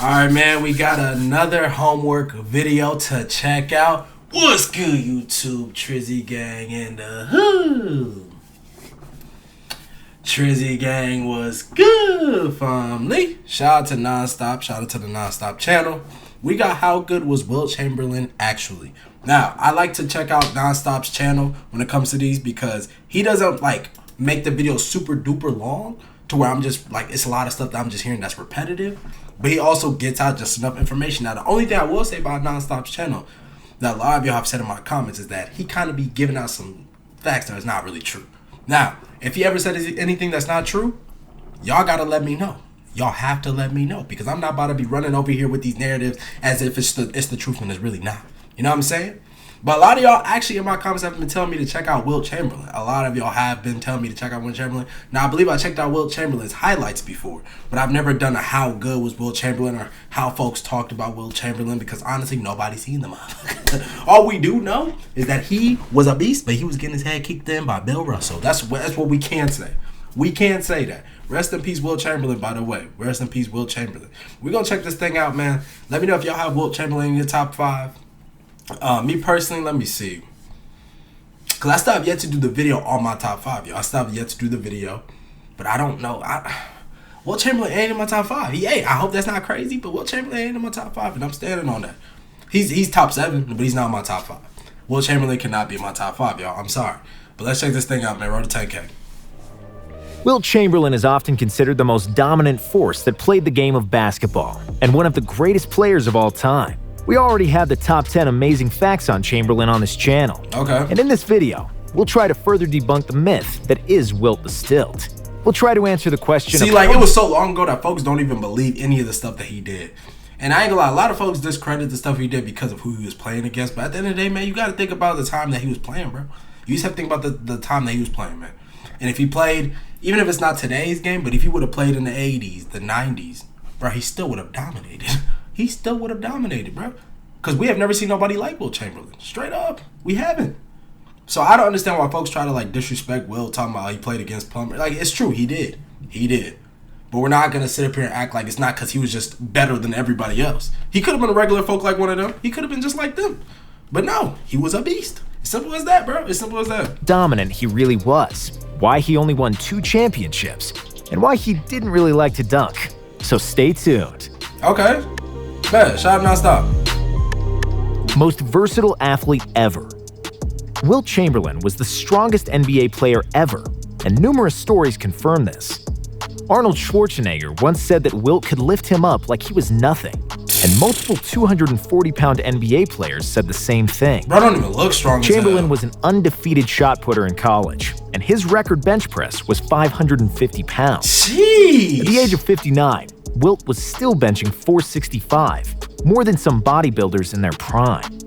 Alright, man, we got another homework video to check out. What's good, YouTube? Trizzy Gang in the hood. Trizzy Gang was good, family. Shout out to Nonstop. Shout out to the Nonstop channel. We got how good was Wilt Chamberlain actually. Now, I like to check out Nonstop's channel when it comes to these because he doesn't like make the video super duper long to where I'm just like, it's a lot of stuff that I'm just hearing that's repetitive. But he also gets out just enough information. Now, the only thing I will say about Nonstop's channel that a lot of y'all have said in my comments is that he kind of be giving out some facts that is not really true. Now, if he ever said anything that's not true, y'all gotta let me know. Y'all have to let me know because I'm not about to be running over here with these narratives as if it's the truth when it's really not. You know what I'm saying? But a lot of y'all actually in my comments have been telling me to check out Wilt Chamberlain. A lot of y'all have been telling me to check out Wilt Chamberlain. Now, I believe I checked out Wilt Chamberlain's highlights before, but I've never done a how good was Wilt Chamberlain or how folks talked about Wilt Chamberlain because honestly, nobody's seen them. All we do know is that he was a beast, but he was getting his head kicked in by Bill Russell. That's what we can say. We can't say that. Rest in peace, Wilt Chamberlain, by the way. Rest in peace, Wilt Chamberlain. We're going to check this thing out, man. Let me know if y'all have Wilt Chamberlain in your top 5. Me personally, let me see. Because I still have yet to do the video on my top 5, yo. I still have yet to do the video. But I don't know. Wilt Chamberlain ain't in my top 5. He ain't. I hope that's not crazy, but Wilt Chamberlain ain't in my top 5, and I'm standing on that. He's top 7, but he's not in my top 5. Wilt Chamberlain cannot be in my top 5, y'all. I'm sorry. But let's check this thing out, man. Roll to 10K. Wilt Chamberlain is often considered the most dominant force that played the game of basketball, and one of the greatest players of all time. We already have the top 10 amazing facts on Chamberlain on this channel. Okay. And in this video, we'll try to further debunk the myth that is Wilt the Stilt. We'll try to answer the question it was so long ago that folks don't even believe any of the stuff that he did. And I ain't gonna lie, a lot of folks discredit the stuff he did because of who he was playing against. But at the end of the day, man, you gotta think about the time that he was playing, bro. You just have to think about the time that he was playing, man. And if he played, even if it's not today's game, but if he would have played in the 80s, the 90s, bro, he still would have dominated. He still would have dominated, bro. Because we have never seen nobody like Wilt Chamberlain. Straight up. We haven't. So I don't understand why folks try to, like, disrespect Wilt, talking about how he played against Plummer. Like, it's true. He did. He did. But we're not going to sit up here and act like it's not because he was just better than everybody else. He could have been a regular folk like one of them. He could have been just like them. But no, he was a beast. As simple as that, bro. As simple as that. Dominant he really was. Why he only won 2 championships. And why he didn't really like to dunk. So stay tuned. Okay. Man, shout out Nonstop. Most versatile athlete ever. Wilt Chamberlain was the strongest NBA player ever, and numerous stories confirm this. Arnold Schwarzenegger once said that Wilt could lift him up like he was nothing, and multiple 240-pound NBA players said the same thing. Bro, don't even look strong. Chamberlain was an undefeated shot putter in college, and his record bench press was 550 pounds. Jeez. At the age of 59, Wilt was still benching 465, more than some bodybuilders in their prime.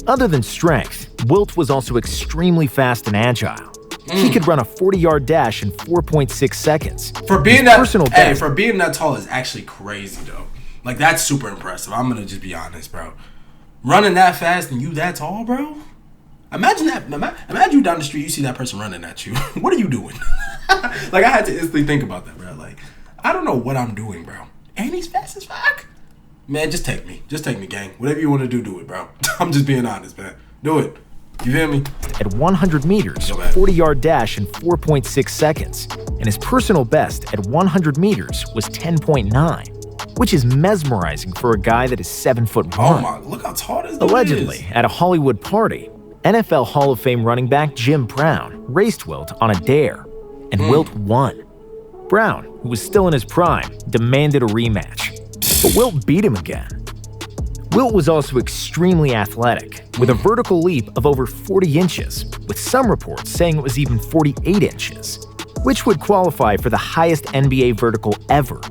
Other than strength, Wilt was also extremely fast and agile. He could run a 40-yard dash in 4.6 seconds. For being that tall is actually crazy, though. Like, that's super impressive. I'm gonna just be honest, bro. Running that fast and you that tall, bro? Imagine that. Imagine you down the street, you see that person running at you. What are you doing? Like, I had to instantly think about that, bro. Like, I don't know what I'm doing, bro. And he's fast as fuck. Man, just take me. Just take me, gang. Whatever you want to do, do it, bro. I'm just being honest, man. Do it. You feel me? At 100 meters, 40-yard dash in 4.6 seconds. And his personal best at 100 meters was 10.9, which is mesmerizing for a guy that is 7'1". Oh my, look how tall this dude is. Allegedly, at a Hollywood party, NFL Hall of Fame running back Jim Brown raced Wilt on a dare, and Wilt won. Brown, who was still in his prime, demanded a rematch, but Wilt beat him again. Wilt was also extremely athletic, with a vertical leap of over 40 inches, with some reports saying it was even 48 inches, which would qualify for the highest NBA vertical ever.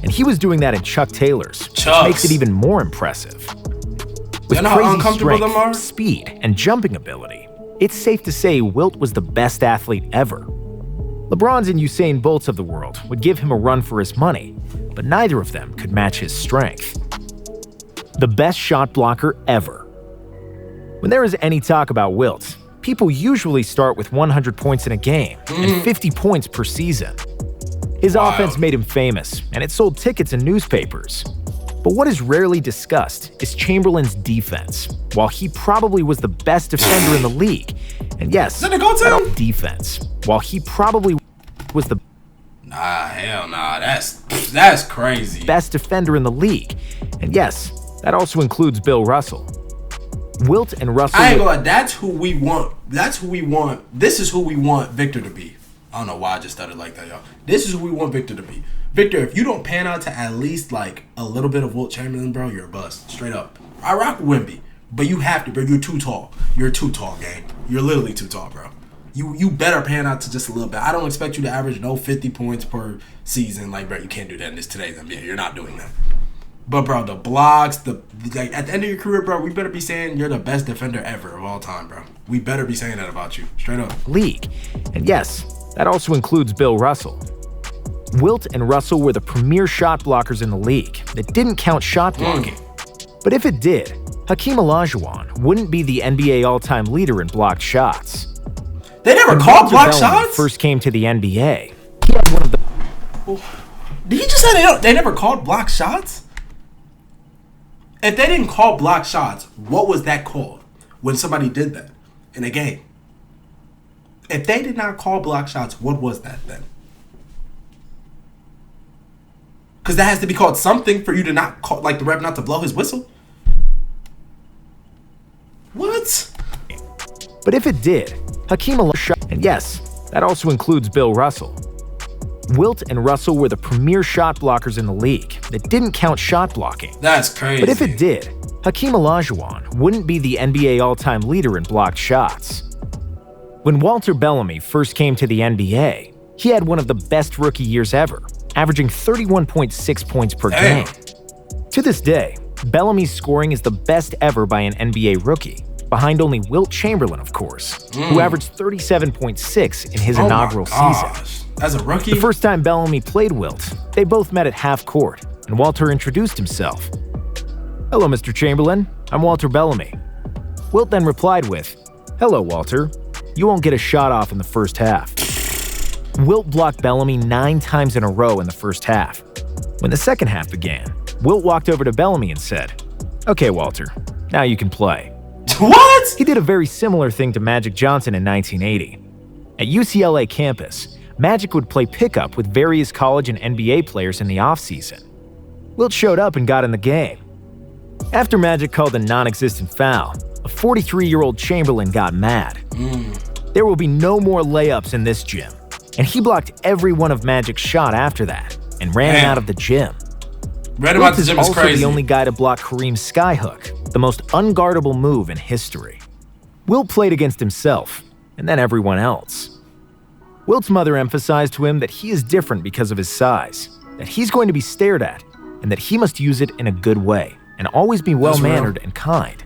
And he was doing that in Chuck Taylors, which makes it even more impressive. With crazy strength, speed, and jumping ability, it's safe to say Wilt was the best athlete ever. LeBron's and Usain Bolt's of the world would give him a run for his money, but neither of them could match his strength. The best shot blocker ever. When there is any talk about Wilt, people usually start with 100 points in a game and 50 points per season. His offense made him famous, and it sold tickets in newspapers. But what is rarely discussed is Chamberlain's defense. While he probably was the best defender in the league, and yes, defense. While he probably was the hell nah, that's crazy. Best defender in the league, and yes, that also includes Bill Russell. Wilt and Russell. I ain't gonna lie, that's who we want. That's who we want. This is who we want Victor to be. I don't know why I just started like that, y'all. This is who we want Victor to be. Victor, if you don't pan out to at least like a little bit of Wilt Chamberlain, bro, you're a bust. Straight up. I rock with Wemby, but you have to, bro. You're too tall. You're too tall, gang. You're literally too tall, bro. You better pan out to just a little bit. I don't expect you to average no 50 points per season. Like, bro, you can't do that in today's NBA. You're not doing that. But, bro, the blocks, like at the end of your career, bro, we better be saying you're the best defender ever of all time, bro. We better be saying that about you. Straight up. League. And yes, that also includes Bill Russell. Wilt and Russell were the premier shot blockers in the league that didn't count shot blocking. But if it did, Hakeem Olajuwon wouldn't be the NBA all-time leader in blocked shots. They never called blocked shots? First came to the NBA. He had one of the. Did he just say they never called blocked shots? If they didn't call blocked shots, what was that called when somebody did that in a game? If they did not call blocked shots, what was that then? Because that has to be called something for you to not call, like the ref not to blow his whistle. What? But if it did, Hakeem Olajuwon, and yes, that also includes Bill Russell. Wilt and Russell were the premier shot blockers in the league that didn't count shot blocking. That's crazy. But if it did, Hakeem Olajuwon wouldn't be the NBA all-time leader in blocked shots. When Walter Bellamy first came to the NBA, he had one of the best rookie years ever, averaging 31.6 points per game. To this day, Bellamy's scoring is the best ever by an NBA rookie, behind only Wilt Chamberlain, of course, who averaged 37.6 in his inaugural season. As a rookie? The first time Bellamy played Wilt, they both met at half court, and Walter introduced himself. "Hello, Mr. Chamberlain. I'm Walter Bellamy." Wilt then replied with, "Hello, Walter. You won't get a shot off in the first half." Wilt blocked Bellamy 9 times in a row in the first half. When the second half began, Wilt walked over to Bellamy and said, "Okay, Walter, now you can play." What? He did a very similar thing to Magic Johnson in 1980. At UCLA campus, Magic would play pickup with various college and NBA players in the offseason. Wilt showed up and got in the game. After Magic called a non-existent foul, a 43-year-old Chamberlain got mad. There will be no more layups in this gym, and he blocked every one of Magic's shot after that and ran him out of the gym. Wilt is also crazy. the only guy to block Kareem's skyhook, the most unguardable move in history. Wilt played against himself, and then everyone else. Wilt's mother emphasized to him that he is different because of his size, that he's going to be stared at, and that he must use it in a good way, and always be well-mannered and kind.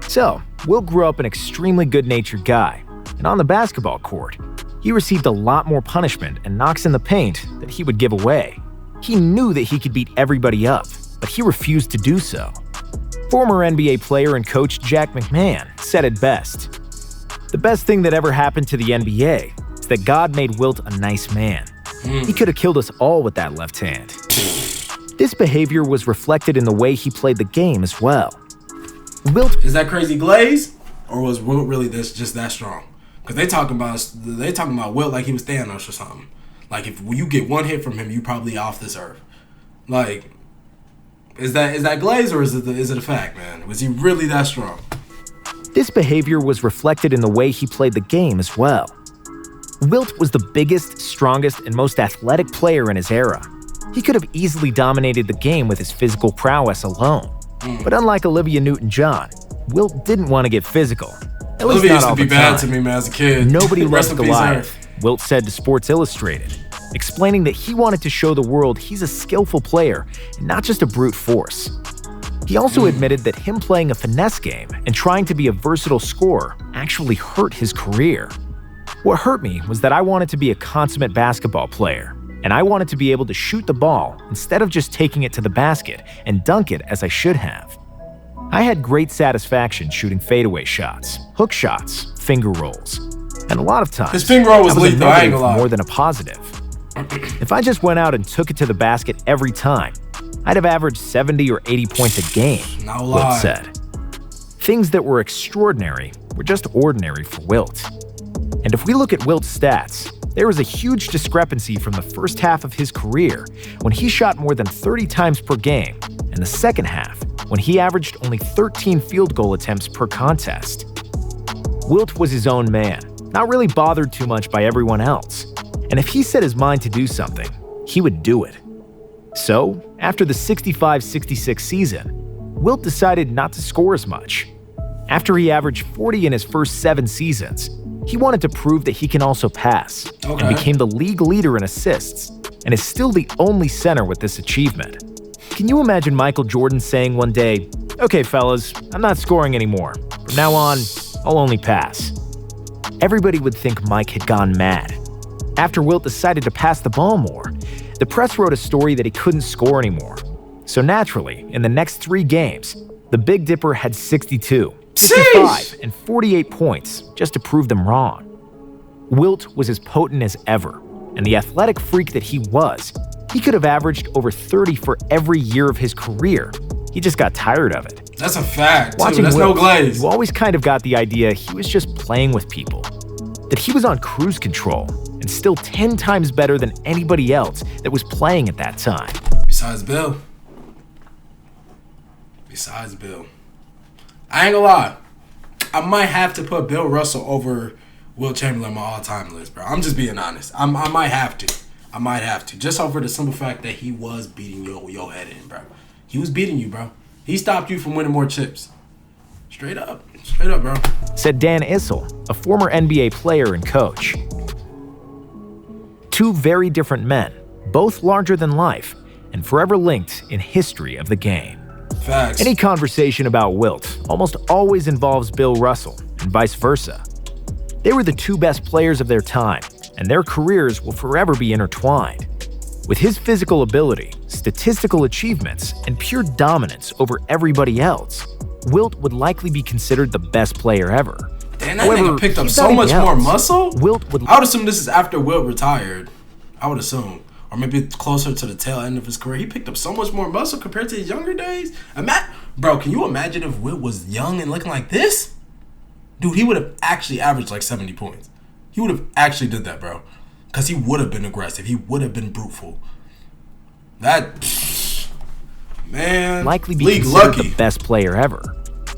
So, Wilt grew up an extremely good-natured guy, and on the basketball court, he received a lot more punishment and knocks in the paint that he would give away. He knew that he could beat everybody up, but he refused to do so. Former NBA player and coach Jack McMahon said it best. "The best thing that ever happened to the NBA is that God made Wilt a nice man. He could have killed us all with that left hand." This behavior was reflected in the way he played the game as well. Wilt is that crazy glaze, or was Wilt really just that strong? Because they talking about Wilt like he was Thanos or something. Like if you get one hit from him, you probably off this earth. Like, is that glaze or is it a fact, man? Was he really that strong? This behavior was reflected in the way he played the game as well. Wilt was the biggest, strongest, and most athletic player in his era. He could have easily dominated the game with his physical prowess alone. But unlike Olivia Newton-John, Wilt didn't want to get physical. At least Olivia not used all to be the bad time. to me, man, as a kid. Nobody Rest loves in peace, Goliath, her. Wilt said to Sports Illustrated, explaining that he wanted to show the world he's a skillful player and not just a brute force. He also admitted that him playing a finesse game and trying to be a versatile scorer actually hurt his career. "What hurt me was that I wanted to be a consummate basketball player, and I wanted to be able to shoot the ball instead of just taking it to the basket and dunk it as I should have. I had great satisfaction shooting fadeaway shots, hook shots, finger rolls, and a lot of times His finger roll was a lethal, I ain't negative gonna lie. more than a positive. If I just went out and took it to the basket every time, I'd have averaged 70 or 80 points a game, No Wilt lie. said. Things that were extraordinary were just ordinary for Wilt. And if we look at Wilt's stats, there is a huge discrepancy from the first half of his career, when he shot more than 30 times per game, and the second half, when he averaged only 13 field goal attempts per contest. Wilt was his own man, not really bothered too much by everyone else. And if he set his mind to do something, he would do it. So, after the 65-66 season, Wilt decided not to score as much. After he averaged 40 in his first 7 seasons, he wanted to prove that he can also pass, and became the league leader in assists, and is still the only center with this achievement. Can you imagine Michael Jordan saying one day, "Okay, fellas, I'm not scoring anymore. From now on, I'll only pass"? Everybody would think Mike had gone mad. After Wilt decided to pass the ball more, the press wrote a story that he couldn't score anymore. So naturally, in the next 3 games, the Big Dipper had 62, 55, and 48 points just to prove them wrong. Wilt was as potent as ever, and the athletic freak that he was, he could have averaged over 30 for every year of his career. He just got tired of it. That's a fact, Watching too. That's Wilt, no glaze. you always kind of got the idea he was just playing with people, that he was on cruise control and still 10 times better than anybody else that was playing at that time. Besides Bill. Besides Bill. I ain't gonna lie. I might have to put Bill Russell over Wilt Chamberlain on my all-time list, bro. I'm just being honest. I might have to. I might have to. Just over the simple fact that he was beating your head in, bro. He was beating you, bro. He stopped you from winning more chips. Straight up. Straight up, bro. Said Dan Issel, a former NBA player and coach. 2 very different men, both larger than life, and forever linked in history of the game. Facts. Any conversation about Wilt almost always involves Bill Russell, and vice versa. They were the 2 best players of their time, and their careers will forever be intertwined. With his physical ability, statistical achievements, and pure dominance over everybody else, Wilt would likely be considered the best player ever. Damn, that nigga picked up so much more muscle. Wilt would. I would assume this is after Wilt retired. I would assume. Or maybe closer to the tail end of his career. He picked up so much more muscle compared to his younger days. Bro, can you imagine if Wilt was young and looking like this? Dude, he would have actually averaged like 70 points. He would have actually did that, bro. Because he would have been aggressive. He would have been bruteful. Man, likely be league considered lucky. the best player ever.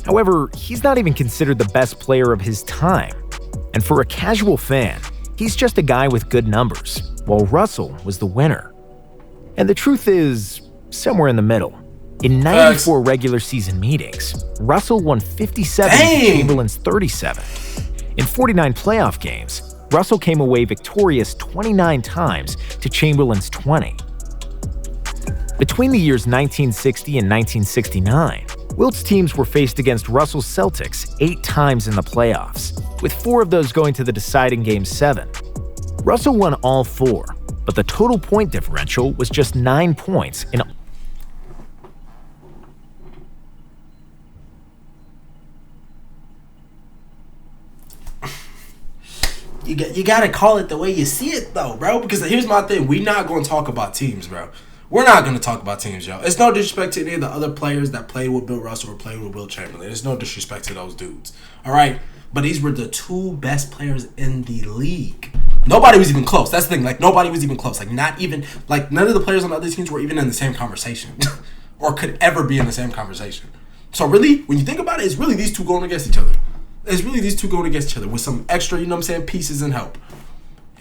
However, he's not even considered the best player of his time. And for a casual fan, he's just a guy with good numbers, while Russell was the winner. And the truth is, somewhere in the middle. In 94 regular season meetings, Russell won 57 to Chamberlain's 37. In 49 playoff games, Russell came away victorious 29 times to Chamberlain's 20. Between the years 1960 and 1969, Wilt's teams were faced against Russell's Celtics 8 times in the playoffs, with 4 of those going to the deciding Game 7. Russell won all 4, but the total point differential was just 9 points in You gotta call it the way you see it, though, bro. Because here's my thing: we're not gonna talk about teams, bro. We're not gonna talk about teams, yo. It's no disrespect to any of the other players that played with Bill Russell or played with Wilt Chamberlain. There's no disrespect to those dudes, all right. But these were the 2 best players in the league. Nobody was even close. That's the thing. Like, nobody was even close. Like, not even like none of the players on the other teams were even in the same conversation, or could ever be in the same conversation. So really, when you think about it, it's really these 2 going against each other. It's really these 2 going against each other with some extra, you know what I'm saying, pieces and help.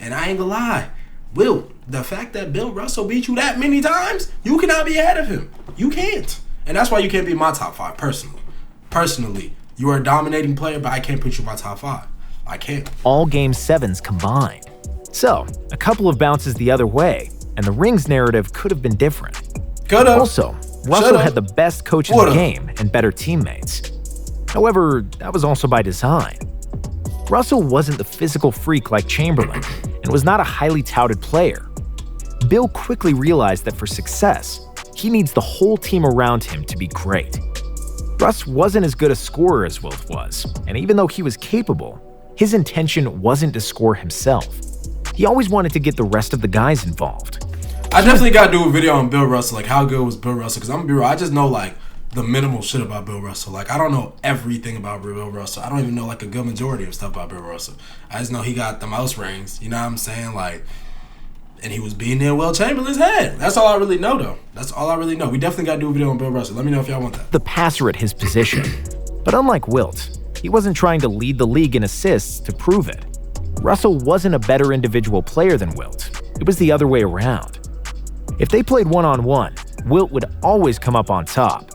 And I ain't gonna lie, Wilt, the fact that Bill Russell beat you that many times, you cannot be ahead of him. You can't. And that's why you can't be in my top 5, personally. Personally, you are a dominating player, but I can't put you in my top 5. I can't. all Game 7s combined. So, a couple of bounces the other way, and the rings narrative could have been different. Coulda. Also, Russell had the best coach in the game and better teammates. However, that was also by design. Russell wasn't the physical freak like Chamberlain, and was not a highly touted player. Bill quickly realized that for success, he needs the whole team around him to be great. Russ wasn't as good a scorer as Wilt was, and even though he was capable, his intention wasn't to score himself. He always wanted to get the rest of the guys involved. I definitely got to do a video on Bill Russell. Like, how good was Bill Russell? Because I'm going to be real. I just know, like, the minimal shit about Bill Russell. Like, I don't know everything about Bill Russell. I don't even know, like, a good majority of stuff about Bill Russell. I just know he got the most rings. You know what I'm saying? Like, and he was beating in Wilt Chamberlain's head. That's all I really know, though. That's all I really know. We definitely got to do a video on Bill Russell. Let me know if y'all want that. The passer at his position. But unlike Wilt, he wasn't trying to lead the league in assists to prove it. Russell wasn't a better individual player than Wilt. It was the other way around. If they played one-on-one, Wilt would always come up on top.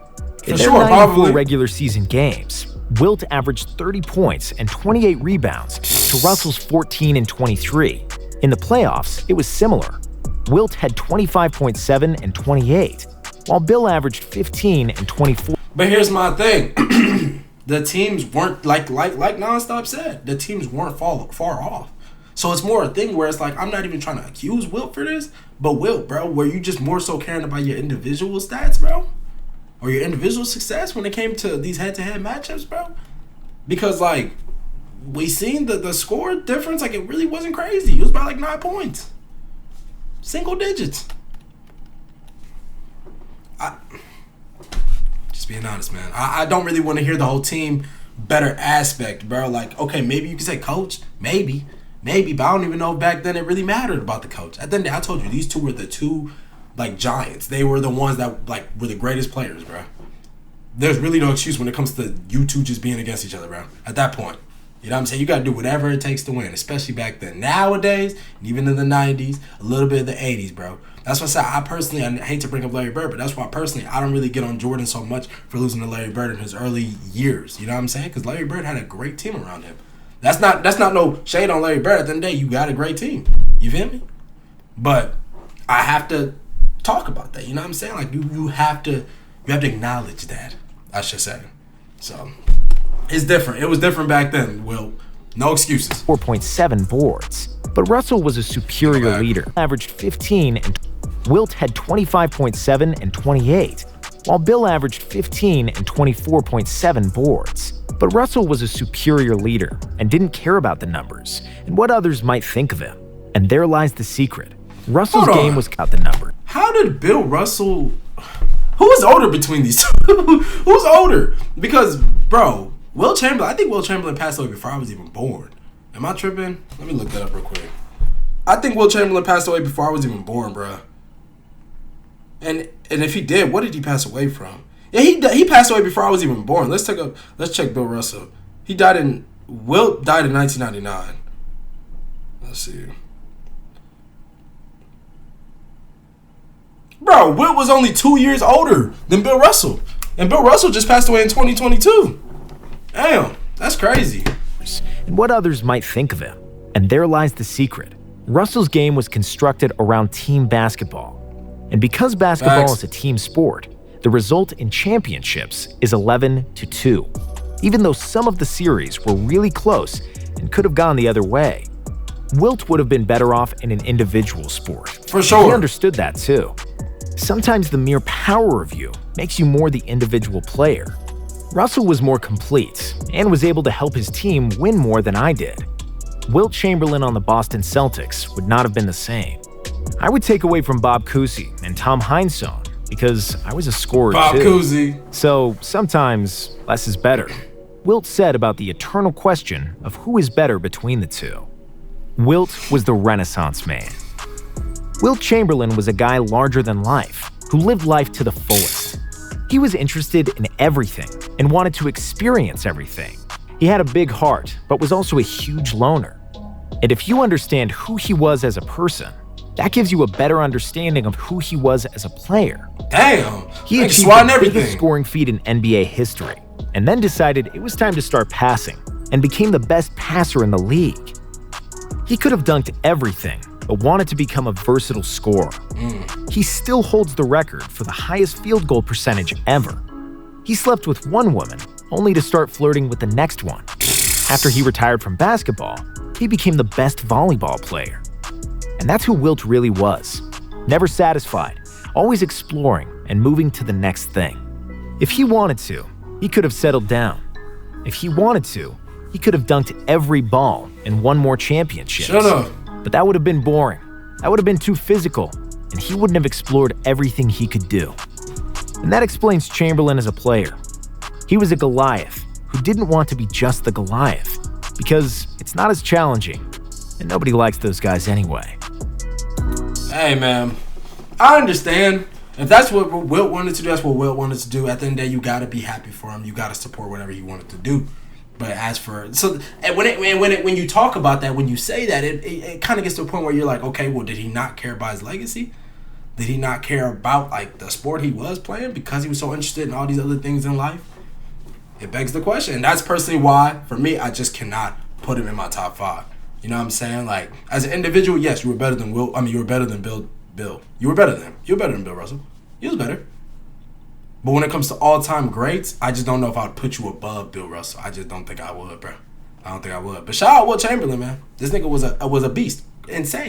In their 94 regular season games, Wilt averaged 30 points and 28 rebounds to Russell's 14 and 23. In the playoffs, it was similar. Wilt had 25.7 and 28, while Bill averaged 15 and 24. But here's my thing. The teams weren't, like Nonstop said, the teams weren't far off. So it's more a thing where it's like, I'm not even trying to accuse Wilt for this, but Wilt, bro, were you just more so caring about your individual stats, bro? Or your individual success when it came to these head-to-head matchups, bro? Because, like, we seen the score difference, like, it really wasn't crazy. It was about, like, 9 points. Single digits. Just being honest, man. I don't really want to hear the whole team better aspect, bro. Like, okay, maybe you can say coach. Maybe. But I don't even know if back then it really mattered about the coach. At the end of the day, I told you, these two were the two, like, giants. They were the ones that, like, were the greatest players, bro. There's really no excuse when it comes to you two just being against each other, bro. At that point. You know what I'm saying? You got to do whatever it takes to win, especially back then. Nowadays, and even in the 90s, a little bit of the 80s, bro. That's why I said, I hate to bring up Larry Bird, but that's why personally I don't really get on Jordan so much for losing to Larry Bird in his early years. You know what I'm saying? Because Larry Bird had a great team around him. That's not no shade on Larry Bird. At the end of the day, you got a great team. You feel me? But I have to talk about that. You know what I'm saying? Like, you have to acknowledge that, I should say. So it's different. It was different back then, Will. No excuses. 4.7 boards. But Russell was a superior leader. Averaged 15 and Wilt had 25.7 and 28, while Bill averaged 15 and 24.7 boards. But Russell was a superior leader and didn't care about the numbers and what others might think of him. And there lies the secret. Russell's game was about the number. How did Bill Russell... Who was older between these two? Who's older? Because, bro, Wilt Chamberlain... I think Wilt Chamberlain passed away before I was even born. Am I tripping? Let me look that up real quick. I think Wilt Chamberlain passed away before I was even born, bro. And if he did, what did he pass away from? Yeah, he passed away before I was even born. Let's check Bill Russell. Wilt died in 1999. Let's see. Bro, Wilt was only 2 years older than Bill Russell. And Bill Russell just passed away in 2022. Damn, that's crazy. And what others might think of him. And there lies the secret. Russell's game was constructed around team basketball. And because basketball is a team sport, the result in championships is 11-2, even though some of the series were really close and could have gone the other way. Wilt would have been better off in an individual sport. For sure. He understood that too. Sometimes the mere power of you makes you more the individual player. Russell was more complete and was able to help his team win more than I did. Wilt Chamberlain on the Boston Celtics would not have been the same. I would take away from Bob Cousy and Tom Heinsohn because I was a scorer too. Bob Cousy. So sometimes less is better. Wilt said about the eternal question of who is better between the two. Wilt was the Renaissance man. Wilt Chamberlain was a guy larger than life who lived life to the fullest. He was interested in everything and wanted to experience everything. He had a big heart, but was also a huge loner. And if you understand who he was as a person, that gives you a better understanding of who he was as a player. Damn! He achieved the biggest scoring feat in NBA history, and then decided it was time to start passing, and became the best passer in the league. He could have dunked everything, but wanted to become a versatile scorer. He still holds the record for the highest field goal percentage ever. He slept with one woman, only to start flirting with the next one. After he retired from basketball, he became the best volleyball player. And that's who Wilt really was. Never satisfied, always exploring and moving to the next thing. If he wanted to, he could have settled down. If he wanted to, he could have dunked every ball and won more championships. Shut up. But that would have been boring. That would have been too physical and he wouldn't have explored everything he could do. And that explains Chamberlain as a player. He was a Goliath who didn't want to be just the Goliath, because it's not as challenging, and nobody likes those guys anyway. Hey, man, I understand. If that's what Wilt wanted to do, that's what Wilt wanted to do. At the end of the day, you got to be happy for him. You got to support whatever he wanted to do. But as for when you talk about that, when you say that, it kind of gets to a point where you're like, okay, well, did he not care about his legacy? Did he not care about like the sport he was playing because he was so interested in all these other things in life? It begs the question. And that's personally why, for me, I just cannot put him in my top 5. You know what I'm saying? Like, as an individual, yes, you were better than Wilt. I mean, you were better than Bill. You were better than him. You were better than Bill Russell. He was better. But when it comes to all-time greats, I just don't know if I would put you above Bill Russell. I just don't think I would, bro. I don't think I would. But shout out Wilt Chamberlain, man. This nigga was a beast. Insane.